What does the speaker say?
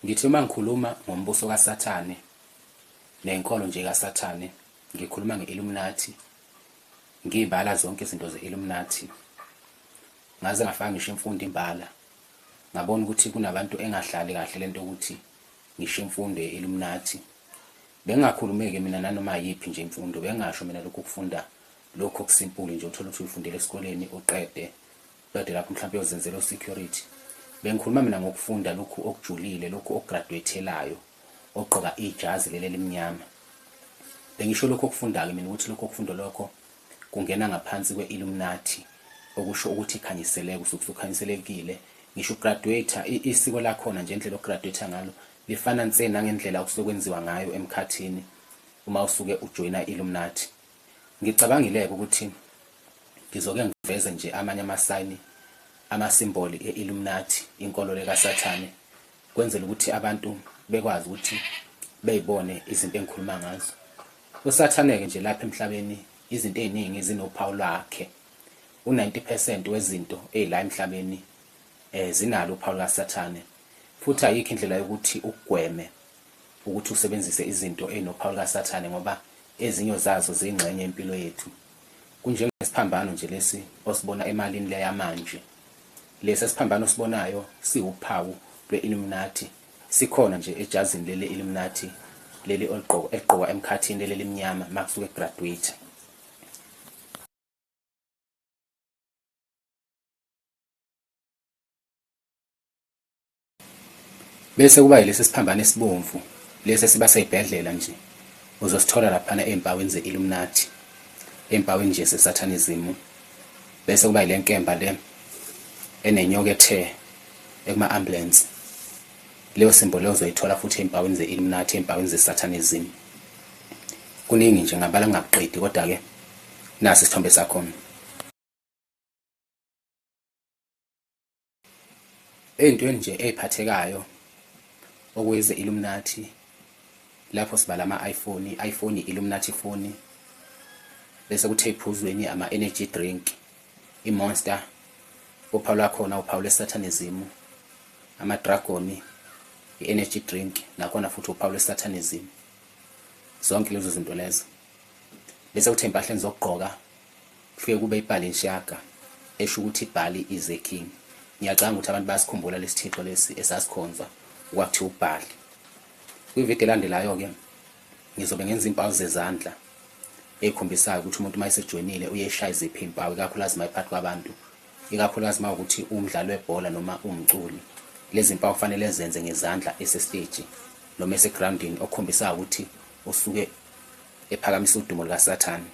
Ngithi uma ngikhuluma ngombuso kaSathane nenkolo nje kaSathane, ngikhuluma nge-Illuminati, ngibala zonke izinto ze-Illuminati. Ngaze ngafaka ngisho imfundo imbala, ngabona ukuthi kunabantu engahlali kahle lento ukuthi ngisho imfundo ye-Illuminati. Bengakhulumeke mina nanoma yiphi nje imfundo, bengasho mina lokhu kufunda lokho okusimple nje uthola ukuthi uyifundele esikoleni uqede lapho mhlawumbe uyozenzela security. Bengikhuluma mina ngokufunda lokhu okujulile, lokhu okugraduatelayo, ogqoka ijazi leli elimnyama. Bengisho lokho okufundayo mina ukuthi lokho okufundo lokho kungena ngaphansi kwe-Illuminati, okusho ukuthi ikhanyiseleke, ukhanyiselekile. Ngisho ugraduate isiko lakhona nje indlela okugraduate ngalo lifana nsena ngendlela okusokwenziwa ngayo emkhathini uma usuke ujoina i-Illuminati. Ngicabangile ukuthi ngizoke ngiveze nje amanye amasayini, amasimboli e-Illuminati, inkolo lekaSathane, kwenzela ukuthi abantu bekwazi ukuthi beyibone izinto engikhuluma ngazo. USathane-ke nje lapha emhlabeni izinto eziningi zinophawu lwakhe. U90% wezinto ezila emhlabeni zinalo uphawu likaSathane. Futhi ayikho indlela yokuthi ugweme ukuthi usebenzise izinto ezinophawu likaSathane ngoba ezinyo zazo zingxenye empilo yettu. Kunjengesiphambano nje lesi osibona emalini le yamanje. Lesi siphambano sibonayo siwuphawu lwe-Illuminati. Sikhona nje ejazini leli Illuminati, leli eligqokwa emkhathini leli limnyama makusuke graduate. Bese kuba yilesi siphambano esibomvu, lesi siba seyibhedlela nje. Uzosithola laphana ezimpaweni ze-Illuminati, ezimpaweni nje ze-Satanism. Bese kuba yile nkemba le enenyoka ethe ekuma-ambulance. Leyo symbol leyo uzoyithola futhi ezimpaweni ze-Illuminati, ezimpaweni ze-Satanism. Kuningi nje ngabala ngakuqedi, kodwa-ke nasi isithombe sakhona. Ey'ntweni nje ey'phathekayo okuyize-Illuminati, lapho sibala ama-iPhone, i-iPhone i-Illuminati phone. Bese kuthi eyiphuzweni ama-energy drink, i-Monster, uphawu lwakhona uphawu lwe-Satanism. Ama-Dragon, i-energy drink, nakhona futhi uphawu lwe-Satanism. Zonke lezo zinto lezo. Bese kuthi empahleni zokugqoka kufike kube ibhali nshaka esho ukuthi ibhali is a king. Ngiyacanga ukuthi abantu bayasikhumbula lesi thixo lesi esasikhonza ukwakuthiwa ubhali. Kwividiyo elandelayo-ke ngizobe ngenza impawu zezandla ezikhombisayo ukuthi umuntu uma esejoyinile uyeshaya iziphi impawu, ikakhulukazi mayiphakathi kwabantu, ikakhulukazi uma ukuthi umdlalo webhola noma umculi. Lezi mpawu kufanele zenze ngezandla esestage noma esegroundini, okukhombisayo ukuthi usuke ephakamisa udumo lukaSathane.